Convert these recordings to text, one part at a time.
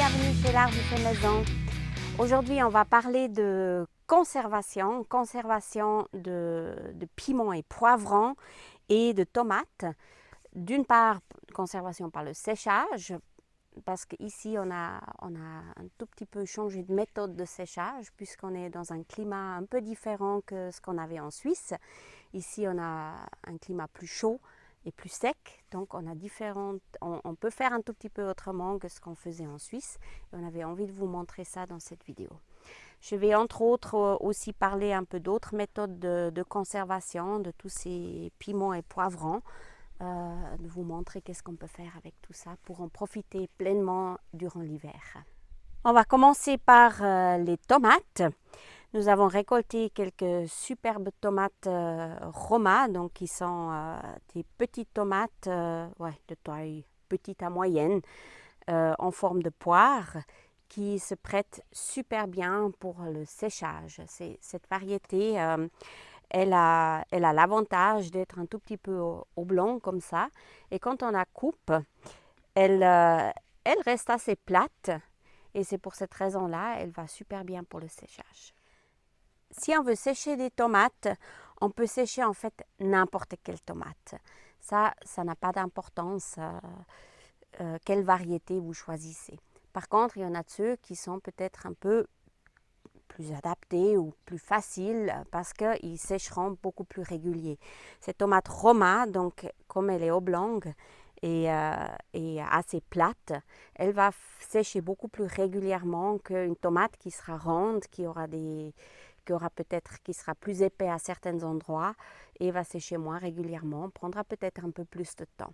bienvenue chez l'Art du fait maison. Aujourd'hui, on va parler de conservation de piments et poivrons et de tomates. D'une part, conservation par le séchage, parce qu'ici, on a un tout petit peu changé de méthode de séchage, puisqu'on est dans un climat un peu différent que ce qu'on avait en Suisse. Ici, on a un climat plus chaud et plus sec, donc on peut faire un tout petit peu autrement que ce qu'on faisait en Suisse. Et on avait envie de vous montrer ça dans cette vidéo. Je vais entre autres aussi parler un peu d'autres méthodes de conservation de tous ces piments et poivrons, de vous montrer qu'est-ce qu'on peut faire avec tout ça pour en profiter pleinement durant l'hiver. On va commencer par les tomates. Nous avons récolté quelques superbes tomates Roma, donc qui sont des petites tomates de taille petite à moyenne, en forme de poire, qui se prêtent super bien pour le séchage. Cette variété, elle a l'avantage d'être un tout petit peu oblong comme ça, et quand on la coupe, elle reste assez plate, et c'est pour cette raison-là, elle va super bien pour le séchage. Si on veut sécher des tomates, on peut sécher en fait n'importe quelle tomate. Ça n'a pas d'importance quelle variété vous choisissez. Par contre, il y en a de ceux qui sont peut-être un peu plus adaptés ou plus faciles parce qu'ils sécheront beaucoup plus réguliers. Cette tomate Roma, donc comme elle est oblongue et assez plate, elle va sécher beaucoup plus régulièrement qu'une tomate qui sera ronde, qui sera plus épais à certains endroits et va sécher moins régulièrement, prendra peut-être un peu plus de temps.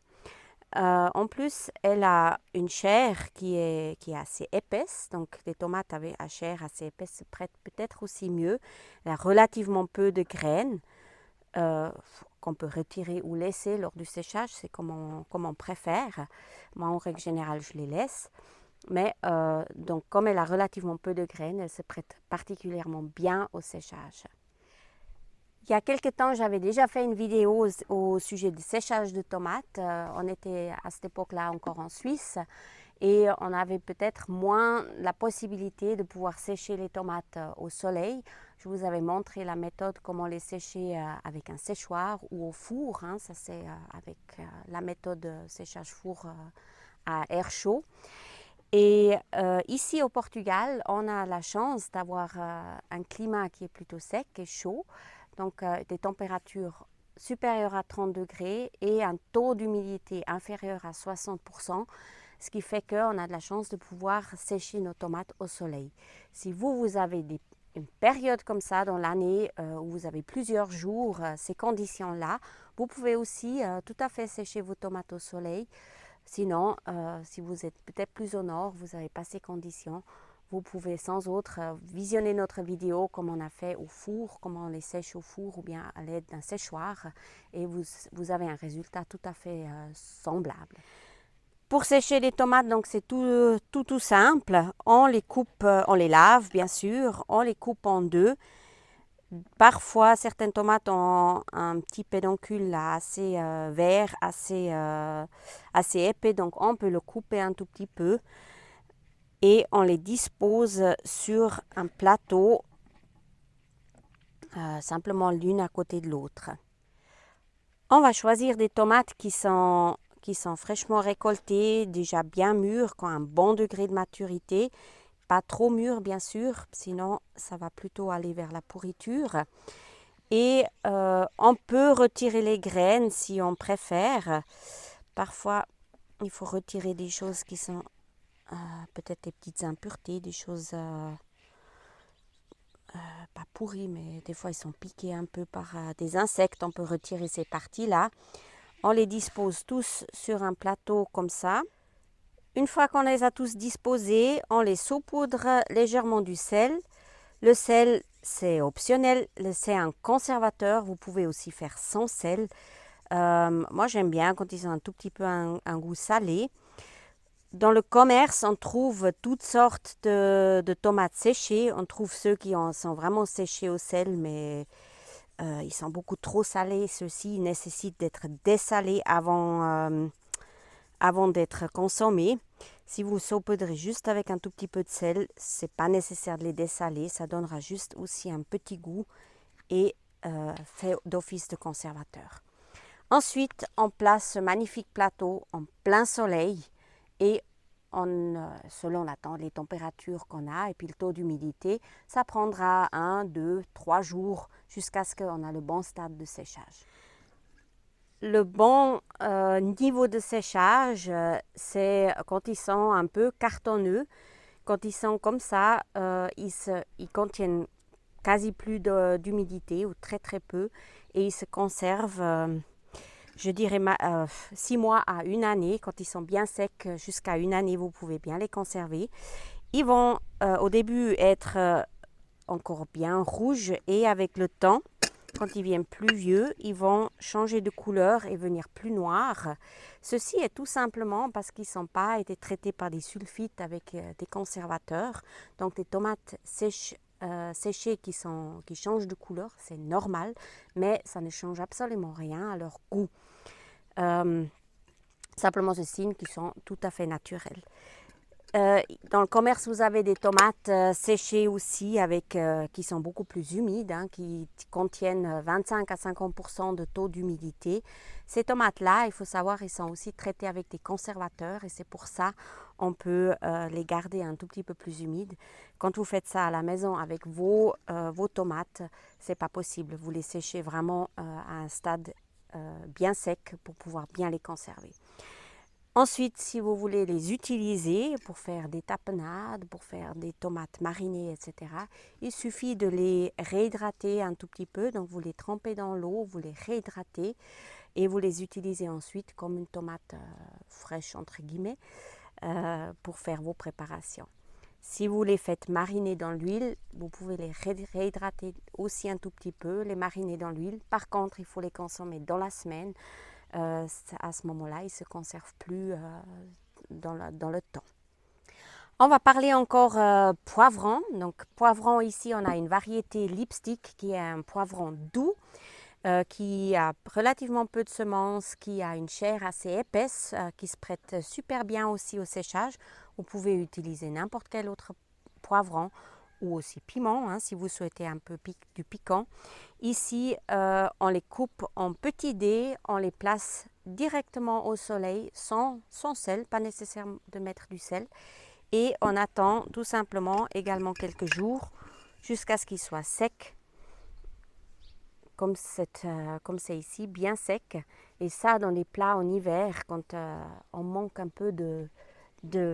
En plus, elle a une chair qui est assez épaisse, donc les tomates avec la chair assez épaisse se prêtent peut-être aussi mieux. Elle a relativement peu de graines qu'on peut retirer ou laisser lors du séchage, c'est comme on préfère. Moi, en règle générale, je les laisse. Mais donc, comme elle a relativement peu de graines, elle se prête particulièrement bien au séchage. Il y a quelque temps, j'avais déjà fait une vidéo au sujet du séchage de tomates. On était à cette époque-là encore en Suisse et on avait peut-être moins la possibilité de pouvoir sécher les tomates au soleil. Je vous avais montré la méthode comment les sécher avec un séchoir ou au four. Ça, c'est avec la méthode séchage four à air chaud. Et ici au Portugal, on a la chance d'avoir un climat qui est plutôt sec et chaud, donc des températures supérieures à 30 degrés et un taux d'humidité inférieur à 60%, ce qui fait qu'on a de la chance de pouvoir sécher nos tomates au soleil. Si vous avez une période comme ça dans l'année où vous avez plusieurs jours, ces conditions-là, vous pouvez aussi tout à fait sécher vos tomates au soleil. Sinon, si vous êtes peut-être plus au nord, vous n'avez pas ces conditions, vous pouvez sans autre visionner notre vidéo comme on a fait au four, comment on les sèche au four ou bien à l'aide d'un séchoir et vous avez un résultat tout à fait semblable. Pour sécher les tomates, donc c'est tout simple. On les coupe, on les lave bien sûr, on les coupe en deux. Parfois, certaines tomates ont un petit pédoncule là, assez vert, assez épais, donc on peut le couper un tout petit peu et on les dispose sur un plateau, simplement l'une à côté de l'autre. On va choisir des tomates qui sont fraîchement récoltées, déjà bien mûres, qui ont un bon degré de maturité. Pas trop mûr bien sûr, sinon ça va plutôt aller vers la pourriture. Et on peut retirer les graines si on préfère. Parfois, il faut retirer des choses qui sont peut-être des petites impuretés, des choses pas pourries, mais des fois ils sont piqués un peu par des insectes. On peut retirer ces parties-là. On les dispose tous sur un plateau comme ça. Une fois qu'on les a tous disposés, on les saupoudre légèrement du sel. Le sel, c'est optionnel, c'est un conservateur, vous pouvez aussi faire sans sel. Moi, j'aime bien quand ils ont un tout petit peu un goût salé. Dans le commerce, on trouve toutes sortes de tomates séchées. On trouve ceux qui sont vraiment séchés au sel, mais ils sont beaucoup trop salés. Ceux-ci nécessitent d'être dessalés avant avant d'être consommés. Si vous saupoudrez juste avec un tout petit peu de sel, c'est pas nécessaire de les dessaler, ça donnera juste aussi un petit goût et fait d'office de conservateur. Ensuite, on place ce magnifique plateau en plein soleil et selon les températures qu'on a et puis le taux d'humidité, ça prendra 1, 2, 3 jours jusqu'à ce qu'on a le bon stade de séchage. Le bon niveau de séchage, c'est quand ils sont un peu cartonneux. Quand ils sont comme ça, ils contiennent quasi plus d'humidité ou très très peu et ils se conservent, je dirais 6 mois à 1 année. Quand ils sont bien secs, jusqu'à 1 année, vous pouvez bien les conserver. Ils vont au début être encore bien rouges et avec le temps, quand ils viennent plus vieux, ils vont changer de couleur et venir plus noirs. Ceci est tout simplement parce qu'ils n'ont pas été traités par des sulfites avec des conservateurs. Donc des tomates séchées qui changent de couleur, c'est normal, mais ça ne change absolument rien à leur goût. Simplement ce signe qu'ils sont tout à fait naturels. Dans le commerce, vous avez des tomates séchées aussi qui sont beaucoup plus humides, qui contiennent 25 à 50% de taux d'humidité. Ces tomates-là, il faut savoir, ils sont aussi traités avec des conservateurs et c'est pour ça on peut les garder un tout petit peu plus humides. Quand vous faites ça à la maison avec vos tomates, c'est pas possible. Vous les séchez vraiment à un stade bien sec pour pouvoir bien les conserver. Ensuite, si vous voulez les utiliser pour faire des tapenades, pour faire des tomates marinées, etc., il suffit de les réhydrater un tout petit peu. Donc, vous les trempez dans l'eau, vous les réhydratez et vous les utilisez ensuite comme une tomate fraîche, entre guillemets, pour faire vos préparations. Si vous les faites mariner dans l'huile, vous pouvez les réhydrater aussi un tout petit peu, les mariner dans l'huile. Par contre, il faut les consommer dans la semaine. À ce moment-là, ils ne se conservent plus dans le temps. On va parler encore poivron. Donc, poivron, ici, on a une variété lipstick qui est un poivron doux, qui a relativement peu de semences, qui a une chair assez épaisse, qui se prête super bien aussi au séchage. Vous pouvez utiliser n'importe quel autre poivron ou aussi piment, si vous souhaitez un peu du piquant. Ici, on les coupe en petits dés, on les place directement au soleil sans sel, pas nécessaire de mettre du sel. Et on attend tout simplement également quelques jours jusqu'à ce qu'ils soient secs, comme c'est ici, bien sec. Et ça, dans les plats en hiver, quand on manque un peu de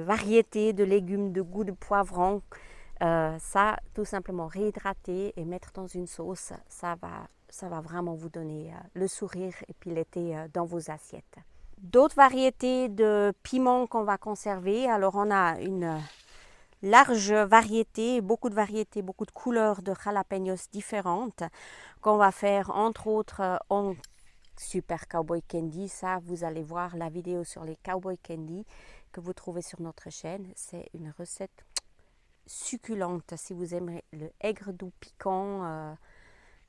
variété, de légumes, de goût de poivron, ça, tout simplement réhydrater et mettre dans une sauce, ça va vraiment vous donner le sourire et puis l'été dans vos assiettes. D'autres variétés de piments qu'on va conserver, alors on a une large variété, beaucoup de couleurs de jalapenos différentes qu'on va faire entre autres en super cowboy candy. Ça, vous allez voir la vidéo sur les cowboy candy que vous trouvez sur notre chaîne. C'est une recette succulente. Si vous aimez le aigre doux piquant,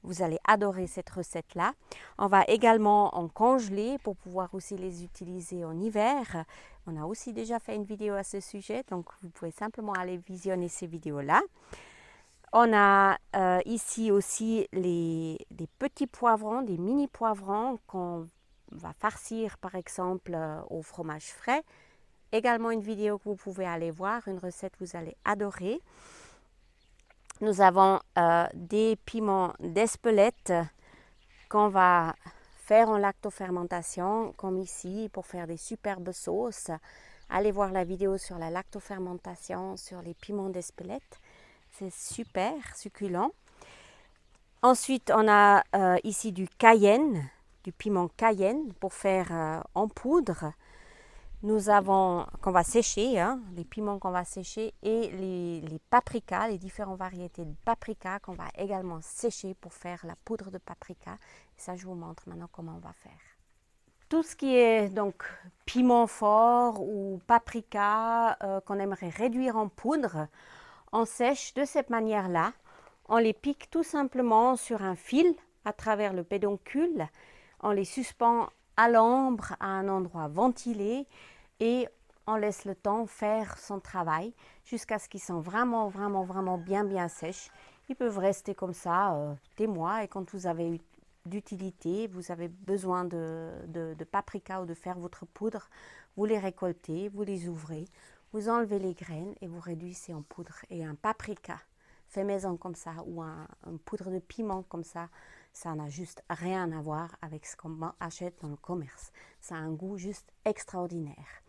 vous allez adorer cette recette-là. On va également en congeler pour pouvoir aussi les utiliser en hiver. On a aussi déjà fait une vidéo à ce sujet, donc vous pouvez simplement aller visionner ces vidéos-là. On a ici aussi des petits poivrons, des mini poivrons qu'on va farcir par exemple au fromage frais. Également une vidéo que vous pouvez aller voir, une recette que vous allez adorer. Nous avons des piments d'Espelette qu'on va faire en lactofermentation, comme ici, pour faire des superbes sauces. Allez voir la vidéo sur la lactofermentation, sur les piments d'Espelette. C'est super succulent. Ensuite, on a ici du cayenne, du piment cayenne pour faire en poudre. Nous avons, qu'on va sécher, les piments qu'on va sécher et les paprikas, les différentes variétés de paprika qu'on va également sécher pour faire la poudre de paprika. Et ça, je vous montre maintenant comment on va faire. Tout ce qui est donc piment fort ou paprika qu'on aimerait réduire en poudre, on sèche de cette manière-là. On les pique tout simplement sur un fil à travers le pédoncule. On les suspend à l'ombre, à un endroit ventilé. et on laisse le temps faire son travail jusqu'à ce qu'ils sont vraiment bien sèches. Ils peuvent rester comme ça des mois et quand vous avez eu d'utilité, vous avez besoin de paprika ou de faire votre poudre, vous les récoltez, vous les ouvrez, vous enlevez les graines et vous réduisez en poudre. Et un paprika fait maison comme ça ou un poudre de piment comme ça n'a juste rien à voir avec ce qu'on achète dans le commerce. Ça a un goût juste extraordinaire.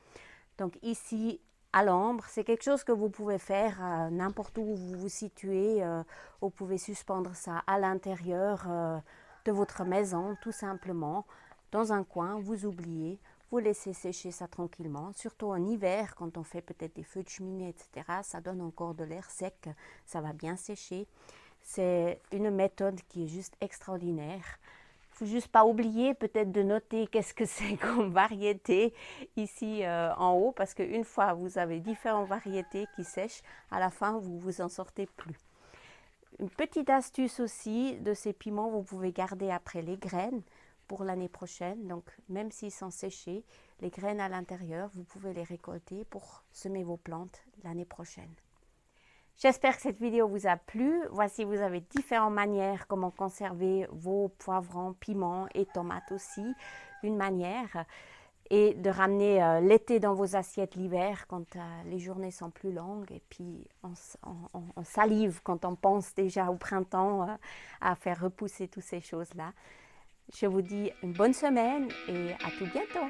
Donc ici, à l'ombre, c'est quelque chose que vous pouvez faire n'importe où vous vous situez. Vous pouvez suspendre ça à l'intérieur de votre maison, tout simplement. Dans un coin, vous oubliez, vous laissez sécher ça tranquillement. Surtout en hiver, quand on fait peut-être des feux de cheminée, etc. Ça donne encore de l'air sec, ça va bien sécher. C'est une méthode qui est juste extraordinaire. Il ne faut juste pas oublier peut-être de noter qu'est-ce que c'est comme variété ici en haut, parce qu'une fois vous avez différentes variétés qui sèchent, à la fin vous vous en sortez plus. Une petite astuce aussi de ces piments, vous pouvez garder après les graines pour l'année prochaine. Donc même s'ils sont séchés, les graines à l'intérieur, vous pouvez les récolter pour semer vos plantes l'année prochaine. J'espère que cette vidéo vous a plu. Voici, vous avez différentes manières comment conserver vos poivrons, piments et tomates aussi. Une manière et de ramener l'été dans vos assiettes l'hiver quand les journées sont plus longues. Et puis on salive quand on pense déjà au printemps à faire repousser toutes ces choses-là. Je vous dis une bonne semaine et à tout bientôt.